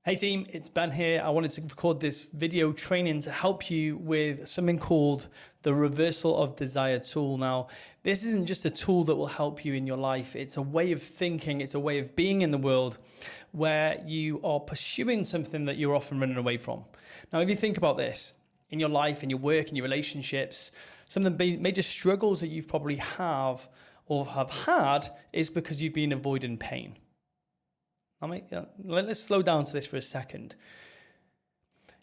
Hey team, it's Ben here. I wanted to record this video training to help you with something called the reversal of desire tool. Now, this isn't just a tool that will help you in your life. It's a way of thinking. It's a way of being in the world where you are pursuing something that you're often running away from. Now, if you think about this in your life, in your work, in your relationships, some of the major struggles that you've probably have or have had is because you've been avoiding pain. Let's slow down to this for a second.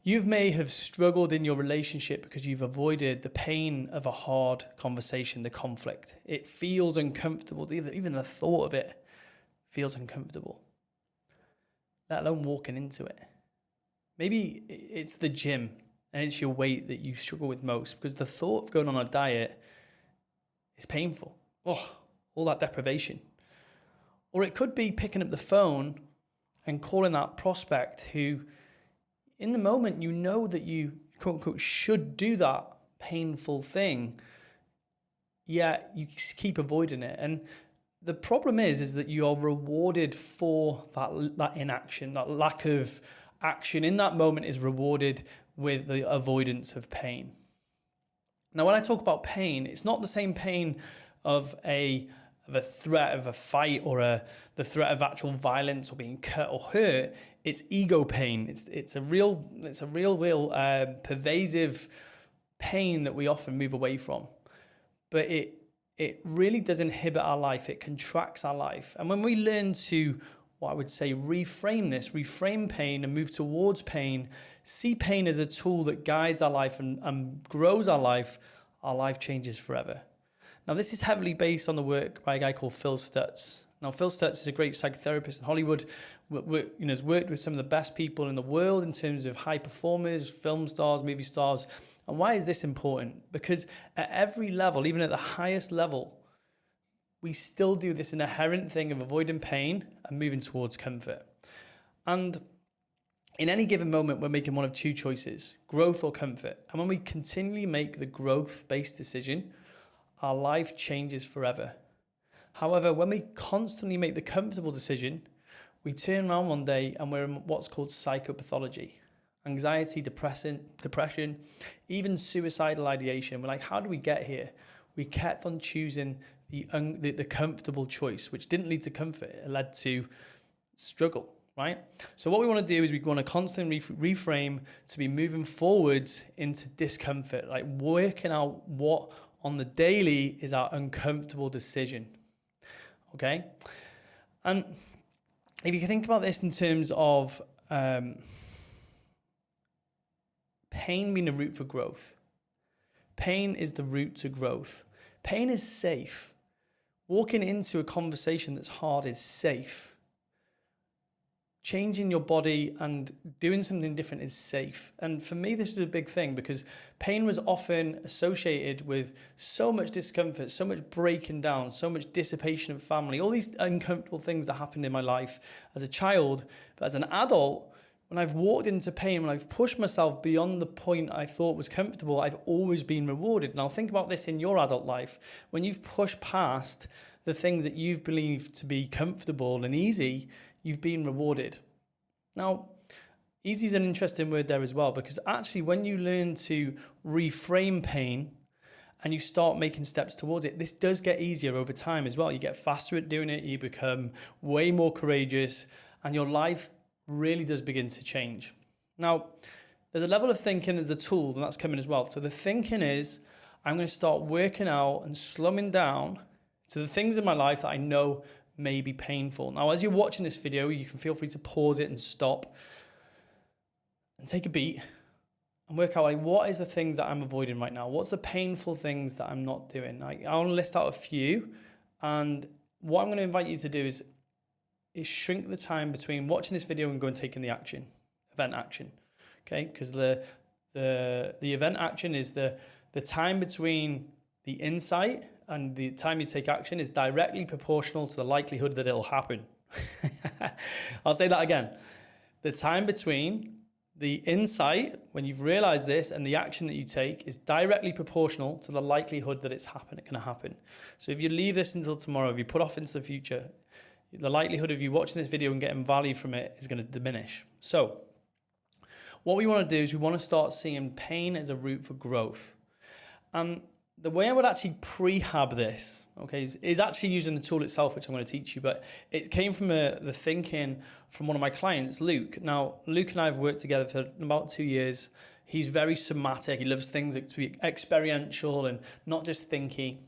You may have struggled in your relationship because you've avoided the pain of a hard conversation, the conflict. It feels uncomfortable. Even the thought of it feels uncomfortable, let alone walking into it. Maybe it's the gym and it's your weight that you struggle with most because the thought of going on a diet is painful. Oh, all that deprivation. Or it could be picking up the phone and calling that prospect who, in the moment, you know that you, quote unquote, should do that painful thing, yet you keep avoiding it. And the problem is that you are rewarded for that inaction, that lack of action in that moment is rewarded with the avoidance of pain. Now, when I talk about pain, it's not the same pain of a threat of a fight or the threat of actual violence or being cut or hurt. It's ego pain. It's a real pervasive pain that we often move away from. But it really does inhibit our life. It contracts our life. And when we learn to, what I would say, reframe pain and move towards pain, see pain as a tool that guides our life and grows our life changes forever. Now, this is heavily based on the work by a guy called Phil Stutz. Now, Phil Stutz is a great psychotherapist in Hollywood. Has worked with some of the best people in the world in terms of high performers, film stars, movie stars. And why is this important? Because at every level, even at the highest level, we still do this inherent thing of avoiding pain and moving towards comfort. And in any given moment, we're making one of two choices, growth or comfort. And when we continually make the growth-based decision, our life changes forever. However, when we constantly make the comfortable decision, we turn around one day and we're in what's called psychopathology, anxiety, depression, even suicidal ideation. We're like, how do we get here? We kept on choosing the comfortable choice, which didn't lead to comfort. It led to struggle, right? So what we want to do is we want to constantly reframe to be moving forwards into discomfort, like working out what on the daily is our uncomfortable decision, okay? And if you think about this in terms of pain being a route for growth, pain is the route to growth. Pain is safe. Walking into a conversation that's hard is safe. Changing your body and doing something different is safe. And for me, this was a big thing because pain was often associated with so much discomfort, so much breaking down, so much dissipation of family, all these uncomfortable things that happened in my life as a child. But as an adult, when I've walked into pain, when I've pushed myself beyond the point I thought was comfortable, I've always been rewarded. Now think about this in your adult life. When you've pushed past the things that you've believed to be comfortable and easy, you've been rewarded. Now, easy is an interesting word there as well, because actually when you learn to reframe pain and you start making steps towards it, this does get easier over time as well. You get faster at doing it, you become way more courageous, and your life really does begin to change. Now, there's a level of thinking as a tool, and that's coming as well. So the thinking is, I'm going to start working out and slowing down to the things in my life that I know may be painful. Now, as you're watching this video, you can feel free to pause it and stop and take a beat and work out, like, what is the things that I'm avoiding right now? What's the painful things that I'm not doing? Like, I want to list out a few, and what I'm going to invite you to do is shrink the time between watching this video and going and taking the action, event action, okay? Because the event action is the time between the insight and the time you take action is directly proportional to the likelihood that it'll happen. I'll say that again. The time between the insight, when you've realized this, and the action that you take is directly proportional to the likelihood that it's going to happen. So if you leave this until tomorrow, if you put off into the future, the likelihood of you watching this video and getting value from it is going to diminish. So what we want to do is we want to start seeing pain as a route for growth. And the way I would actually prehab this, okay, is actually using the tool itself, which I'm going to teach you, but it came from the thinking from one of my clients, Luke. Now, Luke and I have worked together for about 2 years. He's very somatic. He loves things to be experiential and not just thinky.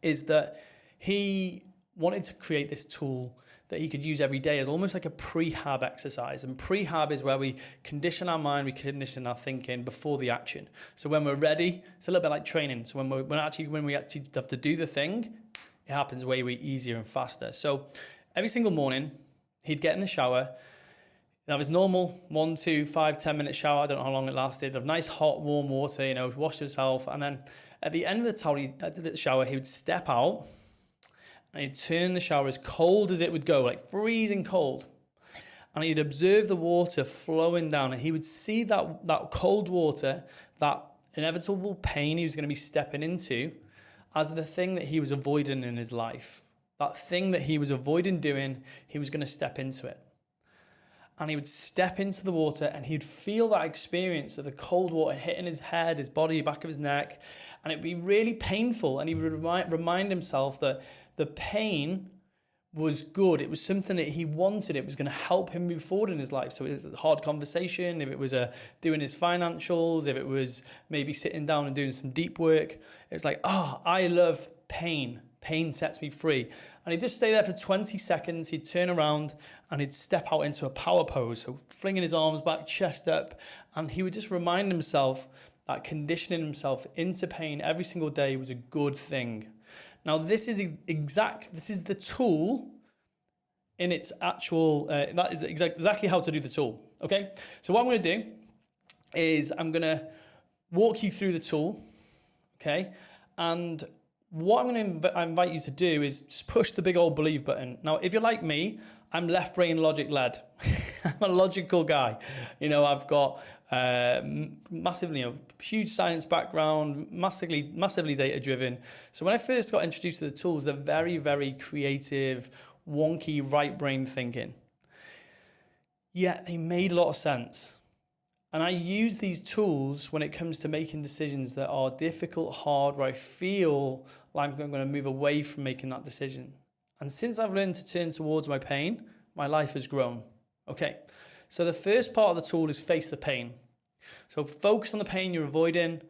Is that he wanted to create this tool that he could use every day as almost like a prehab exercise. And prehab is where we condition our mind, we condition our thinking before the action. So when we're ready, it's a little bit like training. So when we actually have to do the thing, it happens way easier and faster. So every single morning, he'd get in the shower, he'd have his normal 1, 2, 5, 10 minute shower. I don't know how long it lasted. Have nice hot, warm water, wash himself. And then at the end of the shower, he would step out, and he'd turn the shower as cold as it would go, like freezing cold. And he'd observe the water flowing down, and he would see that cold water, that inevitable pain he was going to be stepping into, as the thing that he was avoiding in his life. That thing that he was avoiding doing, he was going to step into it. And he would step into the water, and he'd feel that experience of the cold water hitting his head, his body, back of his neck, and it'd be really painful. And he would remind himself that the pain was good. It was something that he wanted. It was going to help him move forward in his life. So it was a hard conversation, if it was doing his financials, if it was maybe sitting down and doing some deep work. It was like, I love pain. Pain sets me free. And he'd just stay there for 20 seconds. He'd turn around and he'd step out into a power pose. So flinging his arms back, chest up. And he would just remind himself that conditioning himself into pain every single day was a good thing. Now, this is the tool in its actual, that is exactly how to do the tool, okay? So what I'm going to do is I'm going to walk you through the tool, okay? And what I'm going to invite you to do is just push the big old believe button. Now, if you're like me, I'm left brain logic led. I'm a logical guy. I've got massively, huge science background, massively data driven. So when I first got introduced to the tools, they're very, very creative, wonky, right brain thinking. Yet they made a lot of sense. And I use these tools when it comes to making decisions that are difficult, hard, where I feel like I'm going to move away from making that decision. And since I've learned to turn towards my pain, my life has grown. Okay, so the first part of the tool is face the pain. So focus on the pain you're avoiding,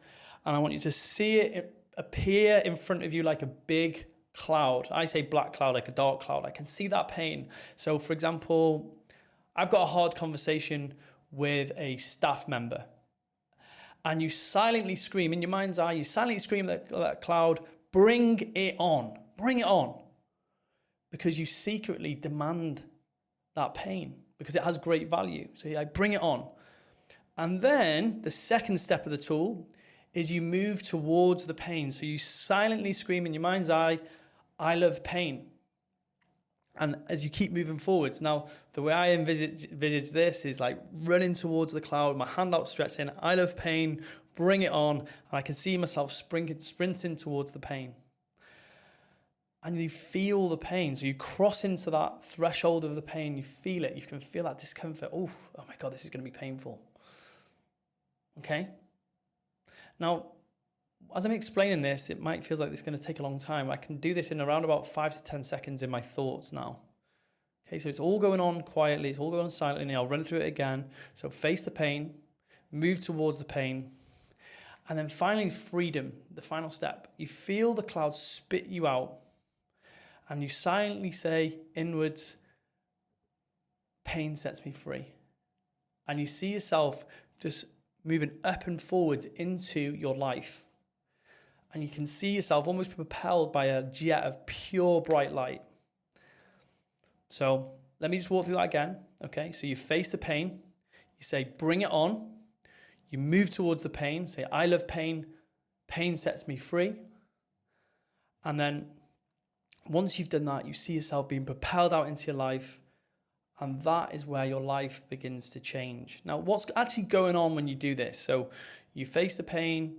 and I want you to see it appear in front of you like a big cloud. I say black cloud, like a dark cloud. I can see that pain. So for example, I've got a hard conversation with a staff member, and you silently scream in your mind's eye, you silently scream at that cloud, bring it on, because you secretly demand that pain because it has great value. So I bring it on. And then the second step of the tool is you move towards the pain. So you silently scream in your mind's eye, I love pain. And as you keep moving forwards, now the way I envisage this is like running towards the cloud, my hand outstretched saying, I love pain, bring it on. And I can see myself sprinting towards the pain. And you feel the pain. So you cross into that threshold of the pain, you feel it, you can feel that discomfort. Oh my God, this is going to be painful. Okay? Now, as I'm explaining this, it might feel like it's going to take a long time. I can do this in around about 5 to 10 seconds in my thoughts now. Okay, so it's all going on quietly, it's all going on silently. I'll run through it again. So face the pain, move towards the pain, and then finally freedom, the final step. You feel the cloud spit you out, and you silently say inwards, pain sets me free. And you see yourself just moving up and forwards into your life. And you can see yourself almost propelled by a jet of pure bright light. So let me just walk through that again. Okay, so you face the pain. You say, bring it on. You move towards the pain. Say, I love pain. Pain sets me free. And then once you've done that, you see yourself being propelled out into your life. And that is where your life begins to change. Now, what's actually going on when you do this? So you face the pain,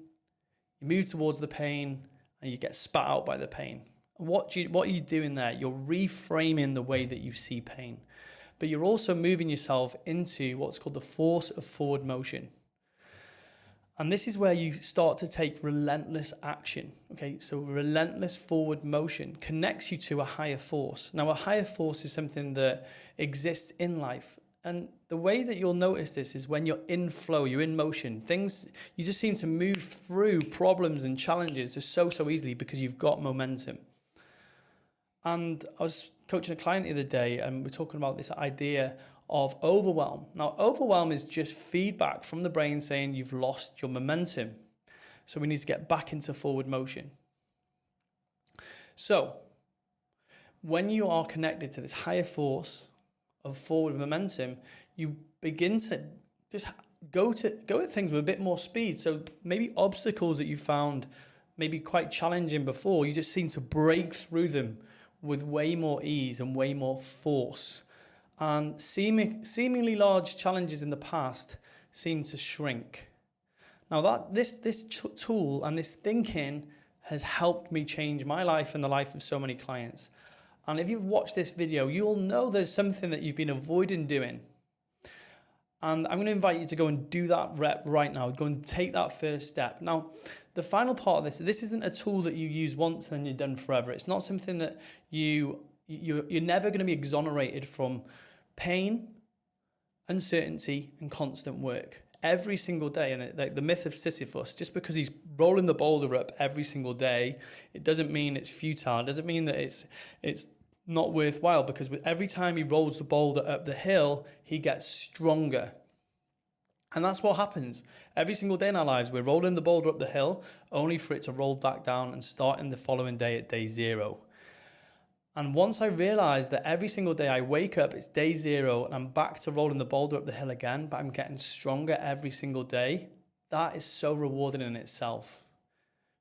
you move towards the pain, and you get spat out by the pain. What are you doing there? You're reframing the way that you see pain, but you're also moving yourself into what's called the force of forward motion. And this is where you start to take relentless action. Okay, so relentless forward motion connects you to a higher force. Now, a higher force is something that exists in life. And the way that you'll notice this is when you're in flow, you're in motion. You just seem to move through problems and challenges just so easily because you've got momentum. And I was coaching a client the other day, and we're talking about this idea of overwhelm. Now, overwhelm is just feedback from the brain saying you've lost your momentum. So we need to get back into forward motion. So when you are connected to this higher force of forward momentum, you begin to just go at things with a bit more speed. So maybe obstacles that you found maybe quite challenging before, you just seem to break through them with way more ease and way more force. And seemingly large challenges in the past seem to shrink. Now this tool and this thinking has helped me change my life and the life of so many clients. And if you've watched this video, you'll know there's something that you've been avoiding doing. And I'm going to invite you to go and do that rep right now. Go and take that first step. Now, the final part of this isn't a tool that you use once and then you're done forever. It's not something that you're never going to be exonerated from pain, uncertainty, and constant work every single day. And like the myth of Sisyphus, just because he's rolling the boulder up every single day, it doesn't mean it's futile. It doesn't mean that it's not worthwhile, because with every time he rolls the boulder up the hill, he gets stronger. And that's what happens every single day in our lives. We're rolling the boulder up the hill only for it to roll back down and start in the following day at day 0. And once I realized that every single day I wake up, it's day 0, and I'm back to rolling the boulder up the hill again, but I'm getting stronger every single day, that is so rewarding in itself.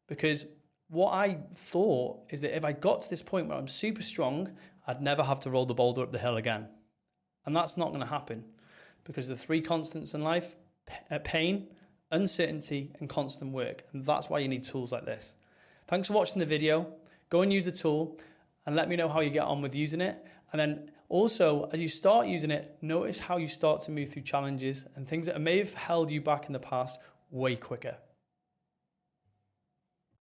Because what I thought is that if I got to this point where I'm super strong, I'd never have to roll the boulder up the hill again. And that's not going to happen, because the 3 constants in life: pain, uncertainty, and constant work. And that's why you need tools like this. Thanks for watching the video. Go and use the tool and let me know how you get on with using it. And then also, as you start using it, notice how you start to move through challenges and things that may have held you back in the past way quicker.